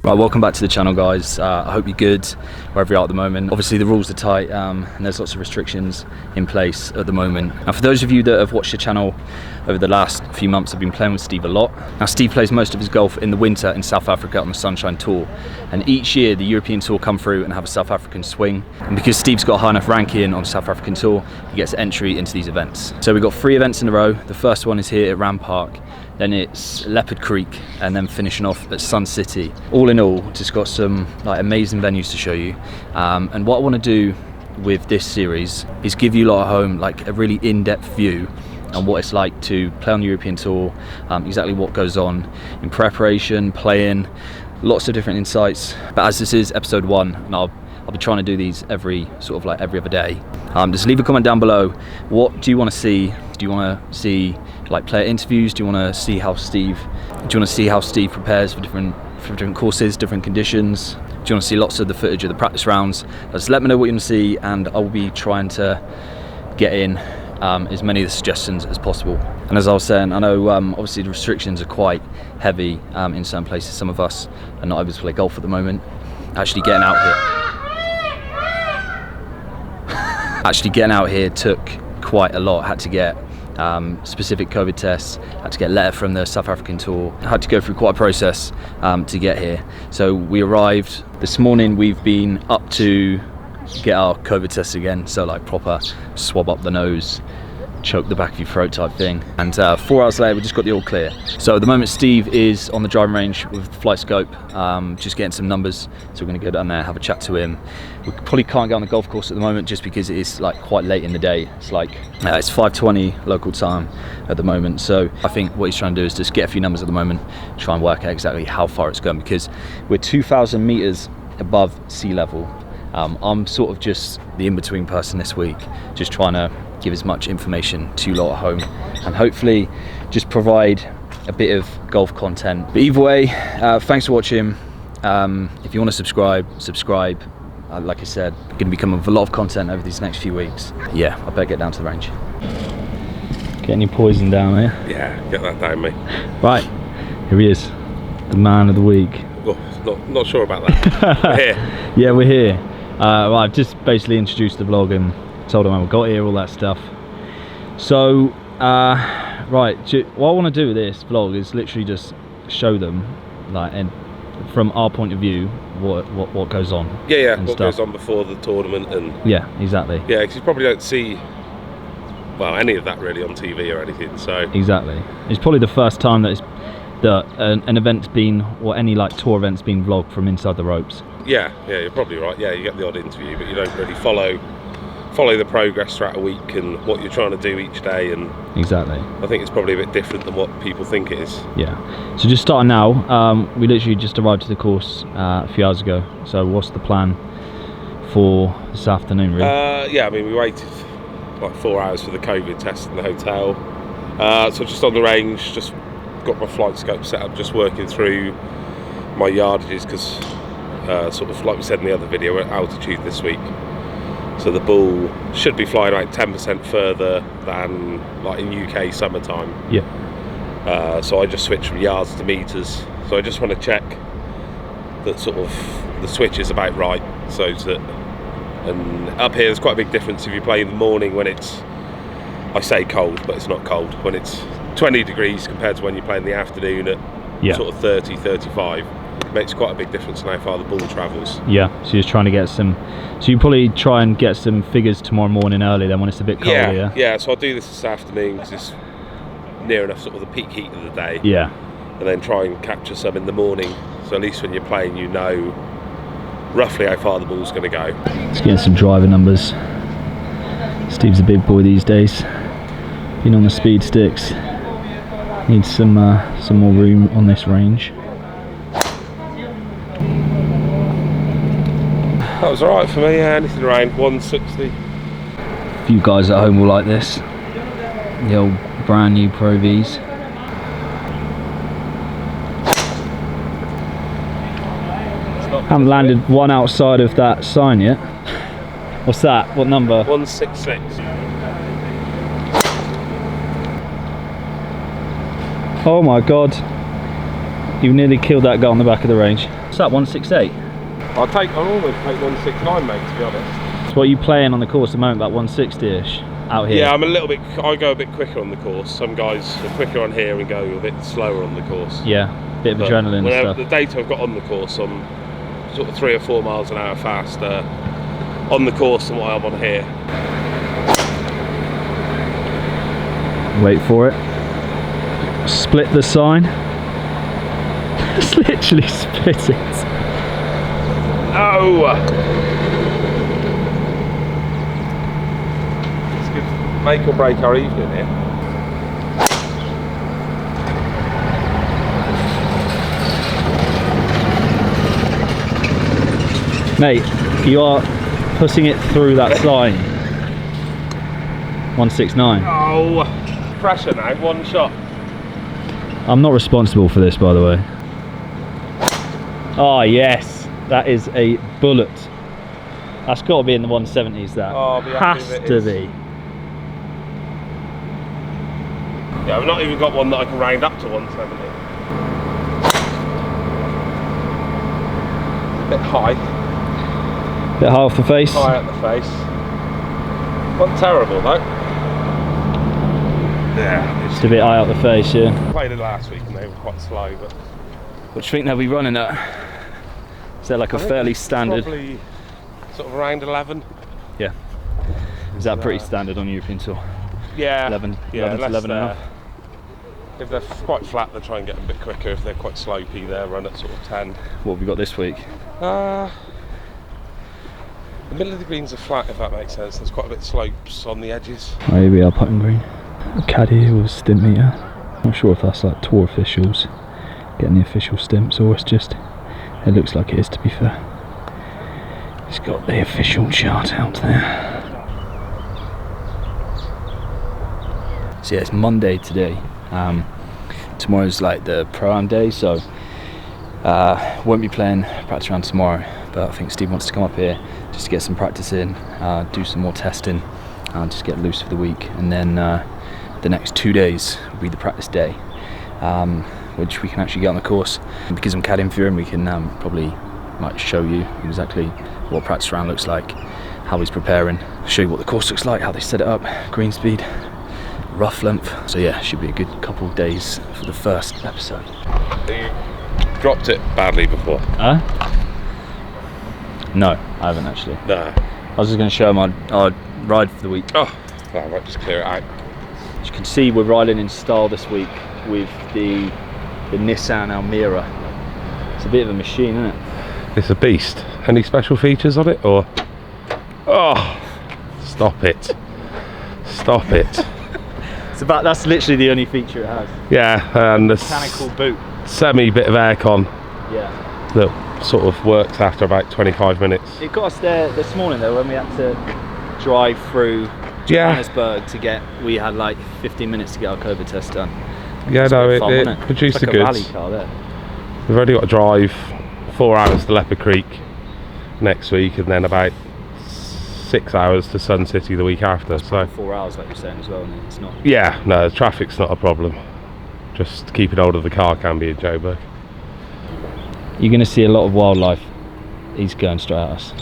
Right, welcome back to the channel, guys. I hope you're good wherever you are at the moment. Obviously the rules are tight and there's lots of restrictions in place at the moment. And for those of you that have watched the channel over the last few months, I've been playing with Steve a lot. Now Steve plays most of his golf in the winter in South Africa on the Sunshine Tour, and each year the European Tour come through and have a South African swing, and because Steve's got a high enough ranking on the South African Tour, he gets entry into these events. So we've got 3 events in a row. The first one is here at Ram Park, then it's Leopard Creek, and then finishing off at Sun City. All in all, just got some amazing venues to show you. And what I want to do with this series is give you lot at home a really in-depth view on what it's like to play on the European Tour, exactly what goes on in preparation, playing, lots of different insights. But as this is episode 1, and I'll be trying to do these every other day. Just leave a comment down below. What do you want to see? Do you want to see player interviews? Do you want to see how Steve prepares for different courses, different conditions? Do you want to see lots of the footage of the practice rounds? Just let me know what you want to see, and I will be trying to get in as many of the suggestions as possible. And as I was saying, I know obviously the restrictions are quite heavy in certain places. Some of us are not able to play golf at the moment. Actually getting out here took quite a lot. Had to get specific COVID tests, had to get a letter from the South African Tour, had to go through quite a process to get here. So we arrived this morning. We've been up to get our COVID tests again, so proper swab up the nose, choke the back of your throat type thing, and 4 hours later we just got the all clear. So at the moment Steve is on the driving range with the flight scope, just getting some numbers, so we're going to go down there, have a chat to him. We probably can't get on the golf course at the moment just because it is quite late in the day. It's it's 5:20 local time at the moment, so I think what he's trying to do is just get a few numbers at the moment, try and work out exactly how far it's going, because we're 2,000 meters above sea level. I'm sort of just the in-between person this week, just trying to give as much information to you lot at home and hopefully just provide a bit of golf content. But either way, thanks for watching. If you want to subscribe. Like I said, going to be coming with a lot of content over these next few weeks. Yeah, I better get down to the range. Getting your poison down here? Yeah, get that down, mate. Right, here he is, the man of the week. Oh, not sure about that. We're here. Yeah, we're here. Well, I've just basically introduced the vlog and told them how we got here, all that stuff. So, right, what I want to do with this vlog is literally just show them, and from our point of view, what goes on. Yeah, what goes on before the tournament, and yeah, exactly. Yeah, because you probably don't see any of that really on TV or anything. So exactly, it's probably the first time that an event's been, or any tour event's been vlogged from inside the ropes. Yeah, you're probably right. Yeah, you get the odd interview, but you don't really follow the progress throughout a week and what you're trying to do each day. And exactly, I think it's probably a bit different than what people think it is. Yeah. So just starting now, we literally just arrived to the course a few hours ago. So what's the plan for this afternoon, really? Yeah, I mean, we waited 4 hours for the COVID test in the hotel. So just on the range, just got my flight scope set up, just working through my yardages, because sort of like we said in the other video, we're at altitude this week, so the ball should be flying about 10% further than in UK summertime. Yeah. So I just switched from yards to meters, so I just want to check that sort of the switch is about right, so that, and up here there's quite a big difference if you play in the morning when it's, I say cold, but it's not cold, when it's 20 degrees compared to when you play in the afternoon at sort of 30, 35. It makes quite a big difference in how far the ball travels. Yeah, so you're just trying to get some, so you probably try and get some figures tomorrow morning early then when it's a bit colder. Yeah, so I'll do this afternoon because it's near enough sort of the peak heat of the day. Yeah. And then try and capture some in the morning, so at least when you're playing you know roughly how far the ball's going to go. Let's get some driver numbers. Steve's a big boy these days, been on the speed sticks. Needs some more room on this range. That was alright for me, anything around 160. A few guys at home will like this. The old brand new Pro Vs. Haven't landed one outside of that sign yet. What's that? What number? 166. Oh my god. You've nearly killed that guy on the back of the range. What's that, 168? I'll almost take 169, mate, to be honest. So what are you playing on the course at the moment, about 160-ish out here? Yeah, I go a bit quicker on the course. Some guys are quicker on here and go a bit slower on the course. Yeah, bit of adrenaline and stuff. The data I've got on the course, I'm sort of 3 or 4 miles an hour faster on the course than what I'm on here. Wait for it. Split the sign. It's literally split it. No! This could make or break our evening here. Mate, you are pushing it through that sign. 169. Oh! Pressure now, one shot. I'm not responsible for this, by the way. Oh yes, that is a bullet. That's got to be in the 170s. That has to be. Yeah, I've not even got one that I can round up to 170. A bit high. Bit high off the face. High at the face. Not terrible though. Yeah, Just a bit high out the face, yeah. I played it last week and they were quite slow, but. What do you think they'll be running at? Is that like a fairly standard? Probably sort of around 11. Yeah. Is that pretty standard on European Tour? Yeah. 11 to 11 and a half. If they're quite flat, they try and get them a bit quicker. If they're quite slopey, they'll run at sort of 10. What have we got this week? The middle of the greens are flat, if that makes sense. There's quite a bit of slopes on the edges. Oh, here we are, putting green. Caddy with stint meter. Not sure if that's like tour officials getting the official stimps or it's just, it looks like it is, to be fair. It's got the official chart out there. So yeah, it's Monday today. Tomorrow's like the pro-am day, so won't be playing practice round tomorrow, but I think Steve wants to come up here just to get some practice in, do some more testing, just get loose for the week, and then the next 2 days will be the practice day, which we can actually get on the course. And because I'm caddying for him, we can probably might show you exactly what practice round looks like, how he's preparing, show you what the course looks like, how they set it up, green speed, rough length. So yeah, should be a good couple of days for the first episode. You dropped it badly before? No, I haven't actually. No. I was just going to show him our ride for the week. Oh, well, I might just clear it out. As you can see, we're riding in style this week with the Nissan Almera. It's a bit of a machine, isn't it? It's a beast. Any special features on it, or? Oh, stop it. Stop it. That's literally the only feature it has. Yeah, and the Mechanical boot. Semi bit of aircon. Yeah. That sort of works after about 25 minutes. It got us there this morning though, when we had to drive through Johannesburg to get, we had like 15 minutes to get our COVID test done. Yeah, no, it produced the goods. Rally car there. We've already got to drive 4 hours to Leopard Creek next week, and then about 6 hours to Sun City the week after. So 4 hours, like you're saying as well, isn't it? It's not. Yeah, no, the traffic's not a problem. Just keeping hold of the car can be in Joburg. You're going to see a lot of wildlife. He's going straight at us.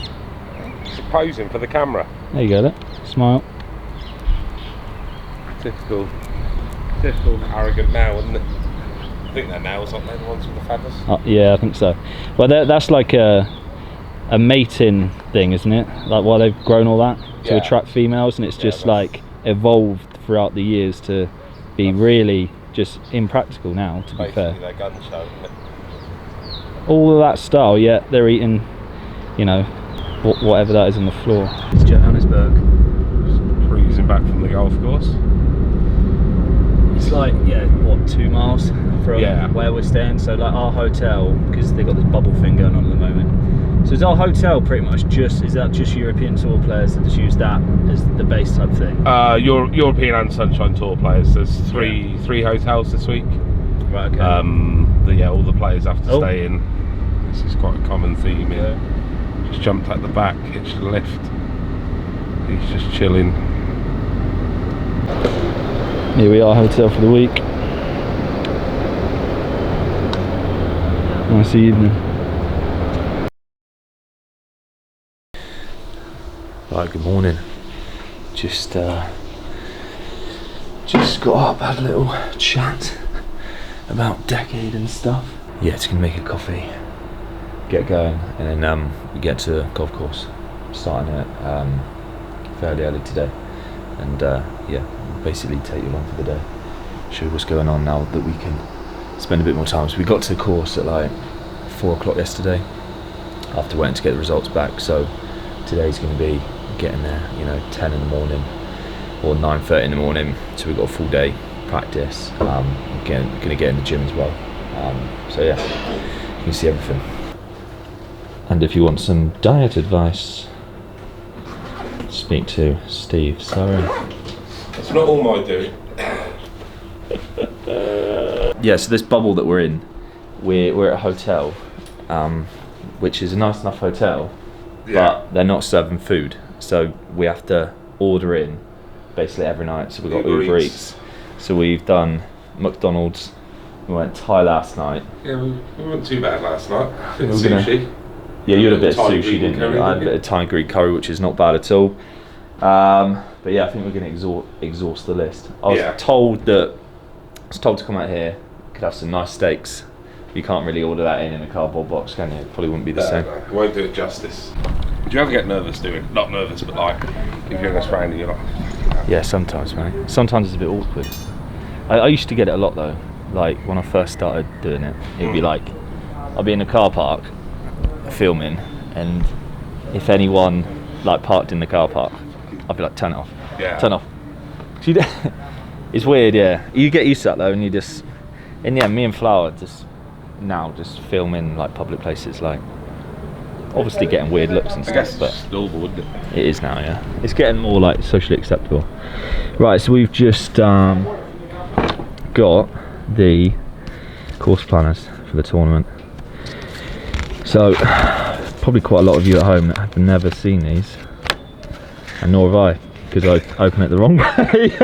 He's posing for the camera. There you go, look. Smile. Typical arrogant now, isn't it? I think they're nails, aren't they, the ones with the feathers? Yeah, I think so. Well, that's like a mating thing, isn't it? Like why they've grown all that to attract females, and it's just like evolved throughout the years to be really just impractical now, to be fair. Their gun show, isn't it? All of that style, yet they're eating, you know, whatever that is on the floor. It's Johannesburg. Just cruising back from the golf course. It's like, what, 2 miles from where we're staying. So like our hotel, because they've got this bubble thing going on at the moment. So is our hotel pretty much is that just European Tour players that just use that as the base type thing? European and Sunshine Tour players. There's three hotels this week. Right, okay. All the players have to stay in. This is quite a common theme here. Just jumped at the back, hitched the lift. He's just chilling. Here we are, hotel for the week. Nice evening. Right, good morning. Just got up, had a little chat about Decade and stuff. Yeah, just gonna make a coffee, get going, and then we get to the golf course, starting at fairly early today, and yeah, basically take you along for the day, show you what's going on now that we can spend a bit more time. So we got to the course at like 4 o'clock yesterday after waiting to get the results back, so today's going to be getting there, you know, 10 in the morning or 9:30 in the morning, so we've got a full day practice. Again, going to get in the gym as well, so yeah, you can see everything. And if you want some diet advice, speak to Steve Surry. It's not all my doing. Yeah, so this bubble that we're in, we're at a hotel, which is a nice enough hotel, but they're not serving food, so we have to order in basically every night. So we've got Uber Eats. So we've done McDonald's, we went Thai last night. Yeah, we weren't too bad last night. Sushi. Yeah, you had a bit of sushi, didn't you? I had a bit of Thai Greek curry, which is not bad at all. But yeah, I think we're going to exhaust the list. I was told to come out here, could have some nice steaks. You can't really order that in a cardboard box, can you? It probably wouldn't be the same. No, it won't do it justice. Do you ever get nervous doing? Not nervous, but like if you're in a round and you're like. Yeah, sometimes, mate. Sometimes it's a bit awkward. I used to get it a lot though. Like when I first started doing it, it'd be like I'd be in a car park filming, and if anyone like parked in the car park, I'd be like, turn it off. Yeah. Turn off. It's weird, yeah. You get used to that though, and you just, and yeah, me and Flower just film in like public places, like obviously getting weird looks and stuff, but it's normal, wouldn't it? It is now, yeah. It's getting more like socially acceptable. Right, so we've just got the course planners for the tournament. So probably quite a lot of you at home that have never seen these, and nor have I, because I opened it the wrong way.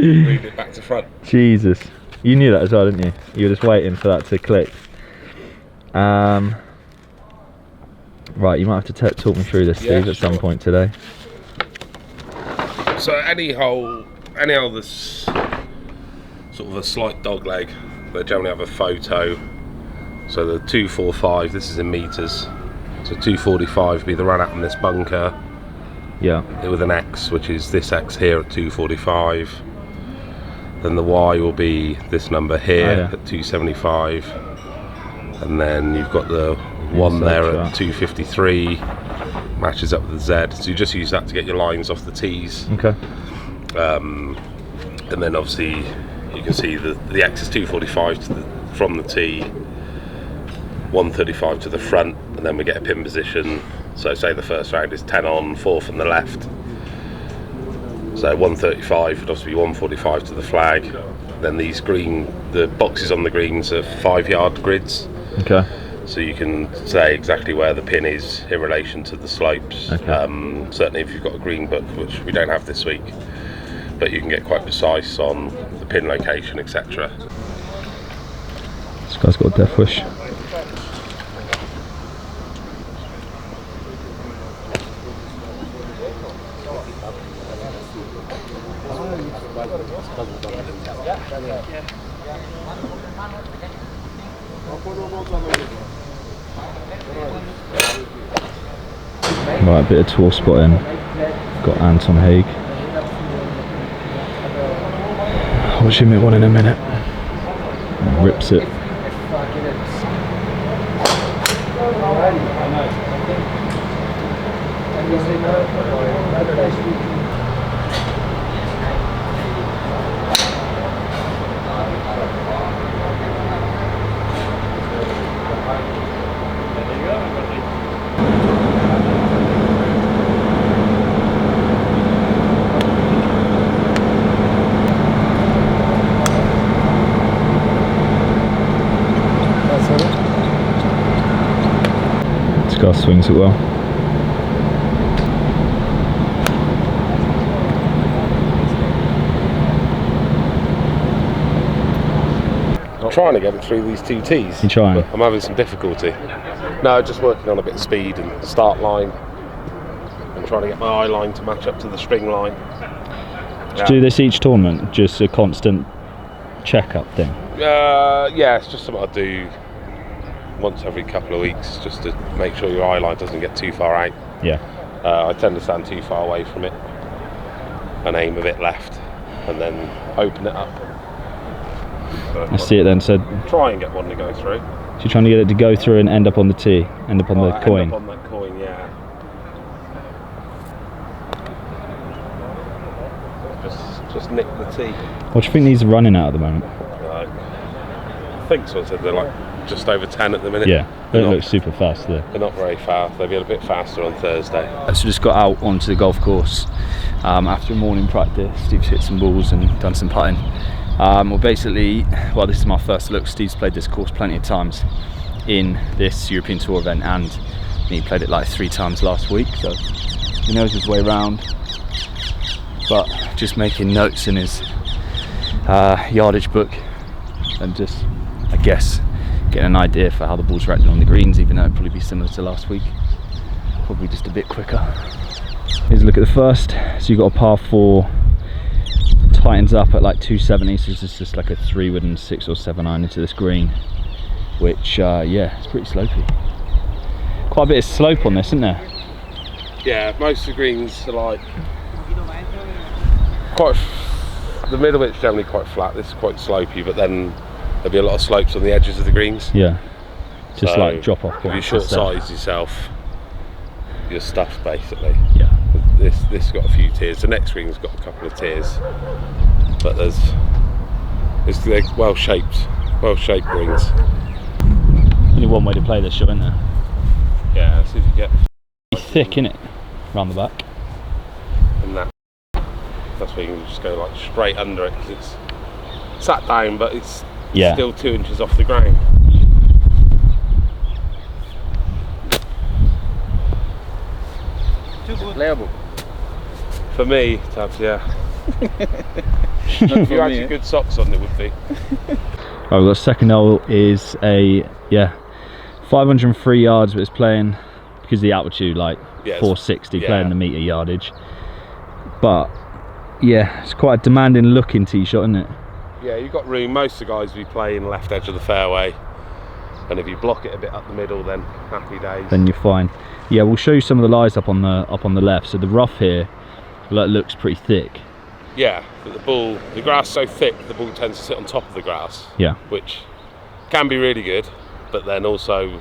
Moved it back to front. Jesus, you knew that as well, didn't you? You were just waiting for that to click. Right, you might have to talk me through this, Steve, at some point today. So any hole that's sort of a slight dog leg, they generally have a photo. So the 245, this is in meters. So 245 would be the run out in this bunker. Yeah. With an X, which is this X here at 245. Then the Y will be this number here at 275. And then you've got the one there at 253, matches up with the Z. So you just use that to get your lines off the T's. Okay. And then obviously you can see the X is 245 from the T, 135 to the front, and then we get a pin position. So say the first round is 10 on, 4 from the left. So 135 would obviously be 145 to the flag. Then these the boxes on the greens are 5-yard grids. Okay. So you can say exactly where the pin is in relation to the slopes. Okay. Certainly if you've got a green book, which we don't have this week, but you can get quite precise on the pin location, etc. This guy's got a death wish. Right, a bit of tour spotting. Got Anton Haig. Watch him hit one in a minute. Rips it. This guy swings it well. trying to get it through these 2 tees. You're trying? But I'm having some difficulty. No, just working on a bit of speed and start line. I'm trying to get my eye line to match up to the string line. Do you do this each tournament? Just a constant check-up thing? Yeah, it's just something I do once every couple of weeks, just to make sure your eye line doesn't get too far out. Yeah. I tend to stand too far away from it and aim a bit left and then open it up. So I see it then. So try and get one to go through. So you're trying to get it to go through and end up on the tee, end up on the coin. End up on that coin, yeah. Just nick the tee. What do you think these are running at the moment? I think so. They're like just over 10 at the minute. Yeah, they don't look super fast though. They're not very fast. They'll be a bit faster on Thursday. So just got out onto the golf course after a morning practice. Steve's hit some balls and done some putting. Well, basically, this is my first look. Steve's played this course plenty of times in this European Tour event, and he played it like 3 times last week, so he knows his way around. But just making notes in his yardage book and just, I guess, getting an idea for how the ball's reacting on the greens, even though it'd probably be similar to last week, probably just a bit quicker. Here's a look at the first. So you've got a par 4, tightens up at like 270, so this is just like a 3 wooden 6 or 7 iron into this green, which yeah, it's pretty slopey. Quite a bit of slope on this, isn't there? Yeah, most of the greens are like quite, the middle bit's generally quite flat. This is quite slopey, but then there'll be a lot of slopes on the edges of the greens. Yeah, just so like drop off. If you short size yourself, you're stuffed basically. Yeah. This has got a few tiers. The next green's got a couple of tiers, but they're well shaped greens. Only one way to play this shot, isn't there? Yeah, see if you get thick, innit, round the back. And that's where you can just go like straight under it, because it's sat down, but it's still 2 inches off the ground. Playable. For me, Tabs, yeah. If you had your good socks on, it would be. Right, we've got second hole is a 503 yards, but it's playing because of the altitude, like 460, playing the metre yardage. But yeah, it's quite a demanding looking tee shot, isn't it? Yeah, you've got room. Most of the guys will be playing left edge of the fairway, and if you block it a bit up the middle, then happy days. Then you're fine. Yeah, we'll show you some of the lies up on the left. So the rough here looks pretty thick. Yeah, but the grass is so thick, the ball tends to sit on top of the grass. Yeah. Which can be really good, but then also,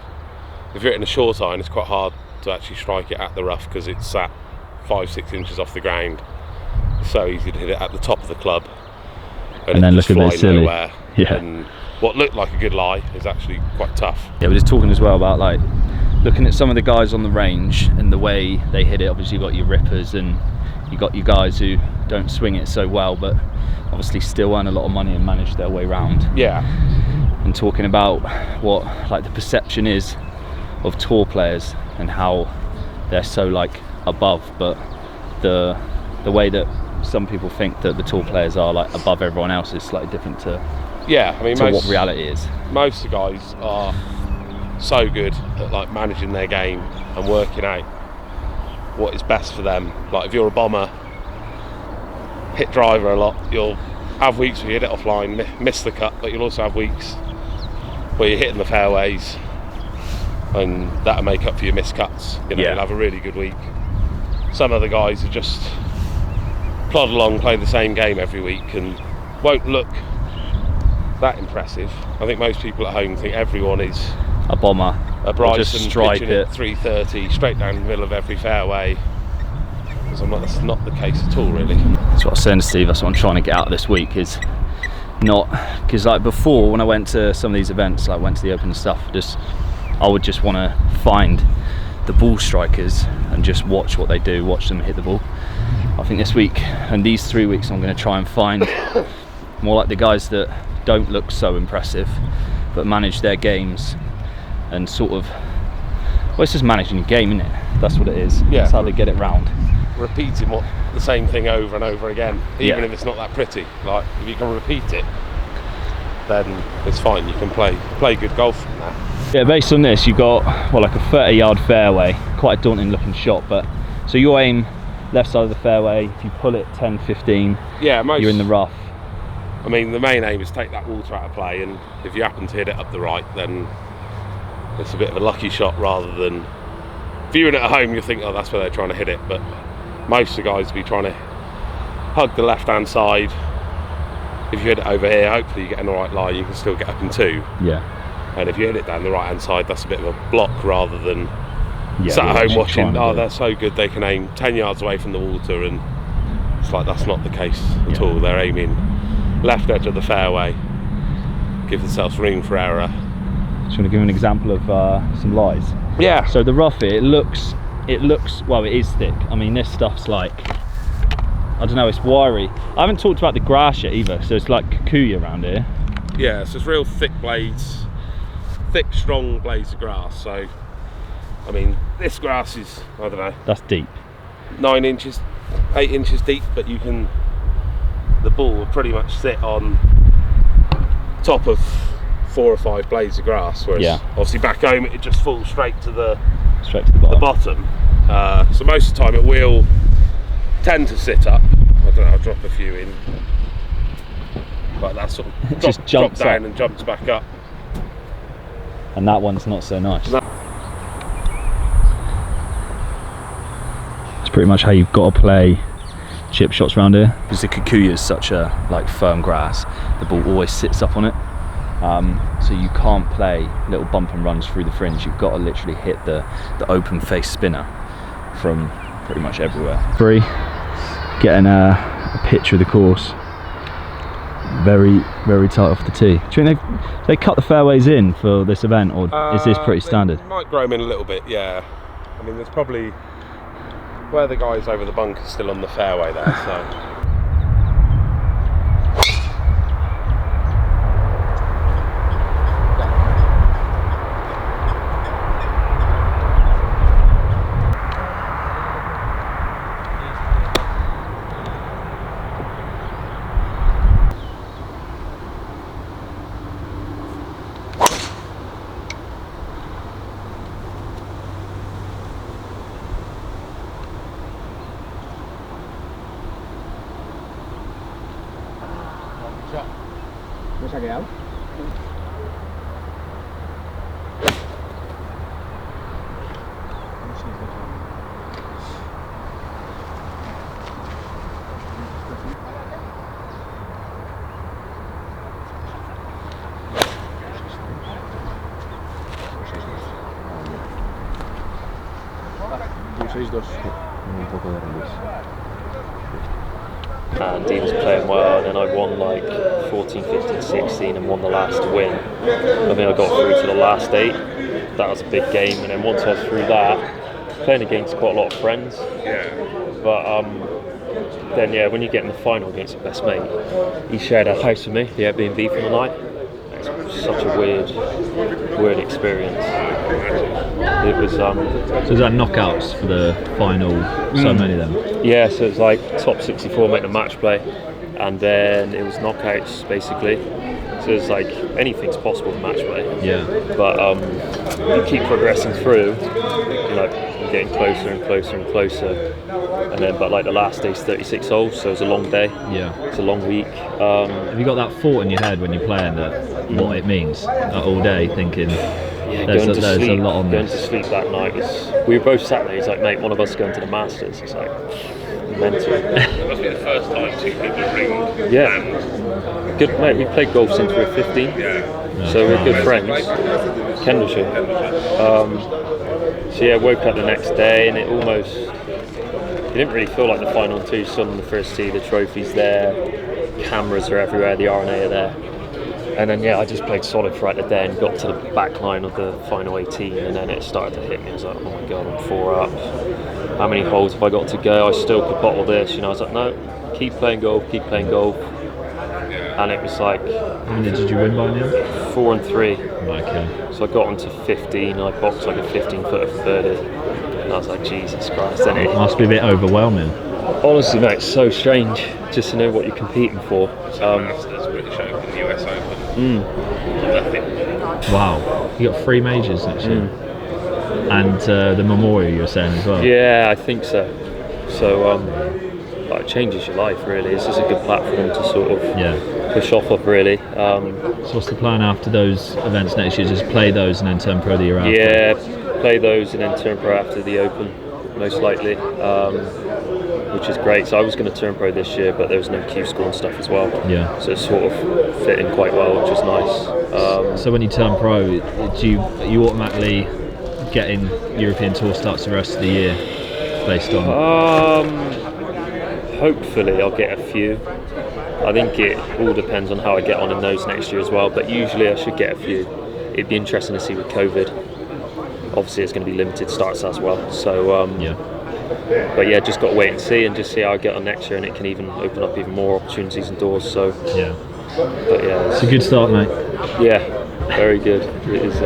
if you're hitting a short iron, it's quite hard to actually strike it at the rough because it's sat 5-6 inches off the ground. It's so easy to hit it at the top of the club, and then look a bit silly. Nowhere. Yeah. And what looked like a good lie is actually quite tough. Yeah, we're just talking as well about like looking at some of the guys on the range and the way they hit it. Obviously, you've got your rippers and you got your guys who don't swing it so well, but obviously still earn a lot of money and manage their way around. Yeah. And talking about what like the perception is of tour players and how they're so like above, but the way that some people think that the tour players are like above everyone else is slightly different to what reality is. Most of the guys are so good at like managing their game and working out what is best for them. Like if you're a bomber, hit driver a lot, you'll have weeks where you hit it offline, miss the cut, but you'll also have weeks where you're hitting the fairways, and that'll make up for your missed cuts. You'll have a really good week. Some of the guys who just plod along, play the same game every week and won't look that impressive. I think most people at home think everyone is a bomber, a Bryson just stripe pitching it 330 straight down the middle of every fairway. That's not the case at all, really. That's what I was saying to Steve. That's what I'm trying to get out of this week, is not because like before when I went to some of these events, like went to the Open and stuff, I would just want to find the ball strikers and just watch what they do, watch them hit the ball. I think this week and these 3 weeks I'm going to try and find more like the guys that don't look so impressive but manage their games and sort of, well, it's just managing your game, isn't it? That's what it is. Yeah. That's how they get it round. Repeating the same thing over and over again, even if it's not that pretty. Like if you can repeat it, then it's fine. You can play good golf from that. Yeah, based on this, you've got well, like a 30-yard fairway, quite a daunting looking shot. But so you aim left side of the fairway. If you pull it 10, 15, yeah, you're in the rough. I mean, the main aim is to take that water out of play, and if you happen to hit it up the right, then it's a bit of a lucky shot rather than viewing it at home. You think, oh, that's where they're trying to hit it, but most of the guys will be trying to hug the left-hand side. If you hit it over here, hopefully you get in the right lie. You can still get up in 2. Yeah. And if you hit it down the right-hand side, that's a bit of a block rather than Yeah, sat at home watching. Oh, do. they're so good. They can aim 10 yards away from the water, and it's like that's not the case at all. They're aiming left edge of the fairway, give themselves room for error. Do you want to give an example of some lies? Yeah. So the rough here, it looks well, it is thick. I mean, this stuff's like, I don't know, it's wiry. I haven't talked about the grass yet either, so it's like kikuyu around here. Yeah, so it's real thick blades, thick, strong blades of grass. So, I mean, this grass is, I don't know, That's deep. 9 inches, 8 inches deep, but the ball will pretty much sit on top of 4 or 5 blades of grass, whereas obviously back home it just falls straight to the bottom. So most of the time it will tend to sit up. I don't know, I'll drop a few in, like that sort of just jumps drop down up and jumps back up. And that one's not so nice. No. It's pretty much how you've got to play chip shots around here, because the kikuyu is such a like firm grass, the ball always sits up on it, so you can't play little bump and runs through the fringe. You've got to literally hit the open face spinner from pretty much everywhere. Getting a picture of the course, very tight off the tee. Do you think they cut the fairways in for this event, or is this pretty standard? Might grow them in a little bit, yeah. I mean, there's probably where the guys over the bunker still on the fairway there, so. Bisa kéo. And Dean was playing well, and then I won like 14, 15, 16 and won the last to win. I think I got through to the last 8. That was a big game, and then once I was through that, playing against quite a lot of friends. Yeah. But then yeah, when you get in the final against your best mate, he shared a house with me, the Airbnb for the night. It's such a weird experience. It was So is that knockouts for the final, so many of them? Yeah, so it was like top 64 make the match play, and then it was knockouts basically. So it's like anything's possible for match play. Yeah. But you keep progressing through, you know, getting closer and closer and closer. And then, but like the last day's 36 holes, so it's a long day. Yeah. It's a long week. Have you got that thought in your head when you're playing that what it means all day, thinking there's a lot on going this? to sleep that night. We were both sat there. He's like, mate, one of us is going to the Masters. It's like mental. It must be the first time 2 people ringed. Yeah. Good mate. We played golf since we were 15. Yeah. So we're good friends. Kendallshire. So yeah, woke up the next day and it didn't really feel like the final until you stood on the first tee. The trophy's there, cameras are everywhere, the R&A are there. And then yeah, I just played solid throughout the day and got to the back line of the final 18, and then it started to hit me. I was like, oh my god, I'm 4 up. How many holes have I got to go? I still could bottle this. You know, I was like, no, keep playing golf. And it was like, How many did you win by now? 4 and 3. Right, okay. So I got onto 15, and I boxed like a 15-footer for birdie. And I was like, Jesus Christ. And it Must be a bit overwhelming. honestly, mate, it's so strange just to know what you're competing for. Masters, British Open, US Open. Wow, you got 3 majors next year, and the Memorial you were saying as well. Yeah, I think so. So it changes your life really. It's just a good platform to sort of push off of really. So what's the plan after those events next year? Just play those and then turn pro the year after? Yeah, play those and then turn pro after the Open, most likely, which is great. So I was going to turn pro this year, but there was no Q score and stuff as well. Yeah. So it sort of fit in quite well, which is nice. So when you turn pro, do you automatically getting European Tour starts the rest of the year based on? Hopefully I'll get a few. I think it all depends on how I get on in those next year as well, but usually I should get a few. It'd be interesting to see with COVID. Obviously it's going to be limited starts as well, so but yeah, just got to wait and see how I get on next year, and it can even open up even more opportunities and doors. So yeah, but yeah, it's a good start, mate. Yeah, very good. It is